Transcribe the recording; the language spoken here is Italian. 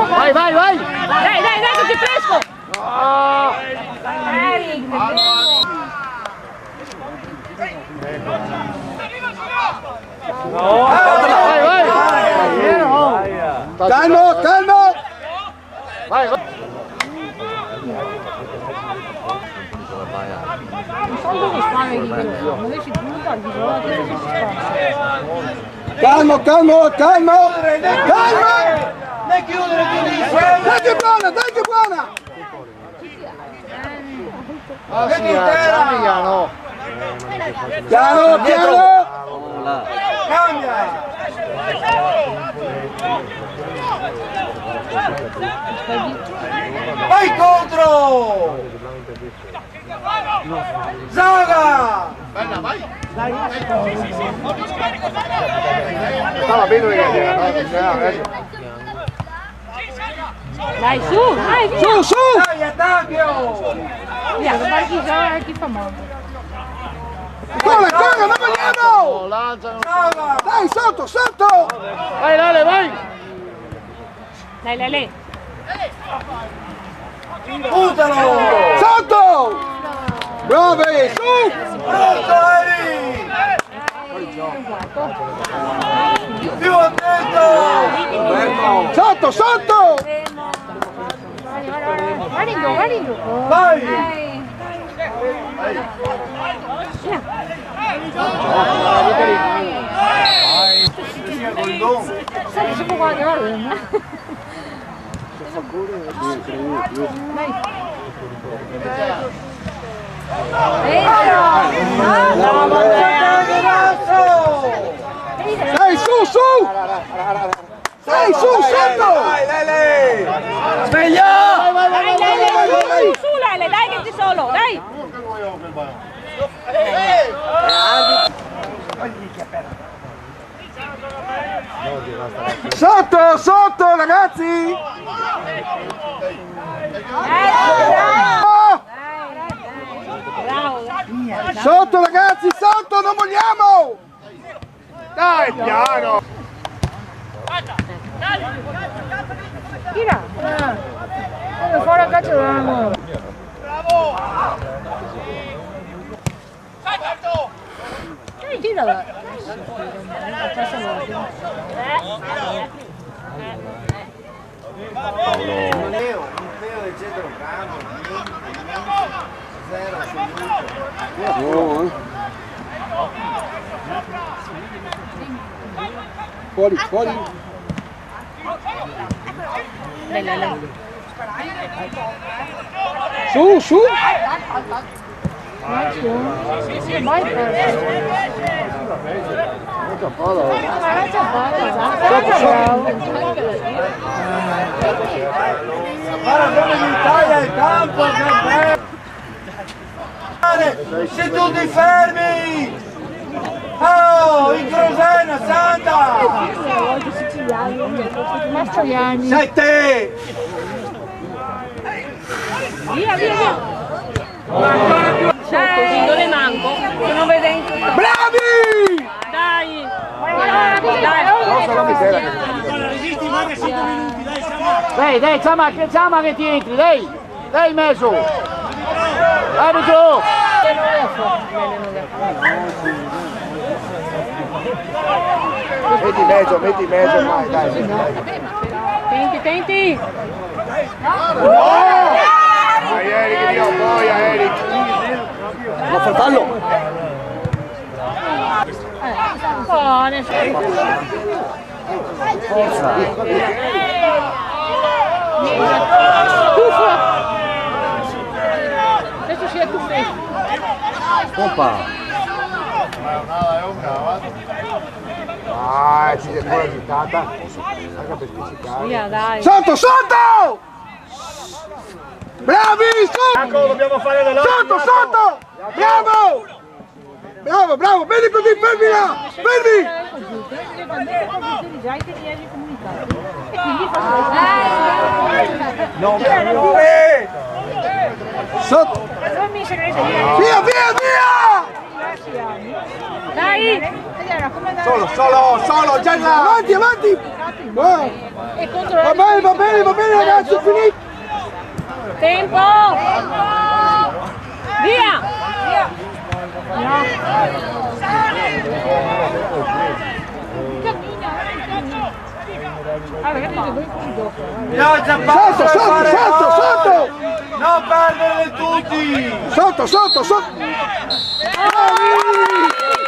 Vai, vai, vai! Dai, dai, dai, che ti fresco! Eric, No! Vai, vai! Calmo, calmo! Vai, vai! Non so dove stanno i però, non riesci più a dire che si Calmo, calmo, calmo! Calmo! Non chiudere più Dai che buona, dai che buona! Ah sì, piano! Piano, piano! Cambia! Vai contro! Zaga! Bella, vai! Stava bene Dai, su, dai, via! Su, su! Dai, attacchio! Via, lo parcheggiare chi fa modo. Corre, corre, non vogliamo! Zaga! Dai, sotto, sotto! Vai, Lele, vai! Dai, Lele! Buttalo! Sotto! Bravi, su! Pronto, Eri! Più attento! Sotto, sotto! Guarda in giù, guarda in giù! Vai! Sai, si può guardare, no? Dai, su, su! Dai, su, sotto! Vai, Lele! Sveglia! Dai, Lele, su, Lele, dai che ci sono, dai! Sotto, sotto, ragazzi! Bravo! Sotto, ragazzi, sotto, non vogliamo! Dai, piano! Tira! Fuori a caccia l'amo! Tirala! Matteo del centrocampo, zero assoluto. Fuori, fuori! Su, su! Vai Guarda come mi taglia il campo, che bello! Se tutti fermi! Oh, in Crosena, Santa! Mastroianni! 7! Via, via, via! Dai, non le manco, che non vede in tutto. Bravi! Dai! Dai, dai, chiama che ti entri, dai! Dai in mezzo! Arbitro! Metti in mezzo, vai, dai! Tenti, tenti! Vai Eric, Dio, boia Eric! Ma fa fallo! Buone! Forza! Tuffa! Adesso si è tuffato! Pompa! Ah, ci è fuori agitata! Anche per spiccicare! Via, dai! Sotto, sotto! Bravi, su! Dobbiamo fare veloce! Sotto, sotto! Bravo! Bravo, bravo, vedi così, fermi là! Fermi! Già i tenieri comunicati e quindi fa Non Sotto! via, Via, via, via! dai! era come andare Solo, già là! Avanti, avanti! e controllare. Va bene ragazzi, finito! Tempo! Via! Pioggia, Sotto! Non perdere tutti! Sotto! Bravi!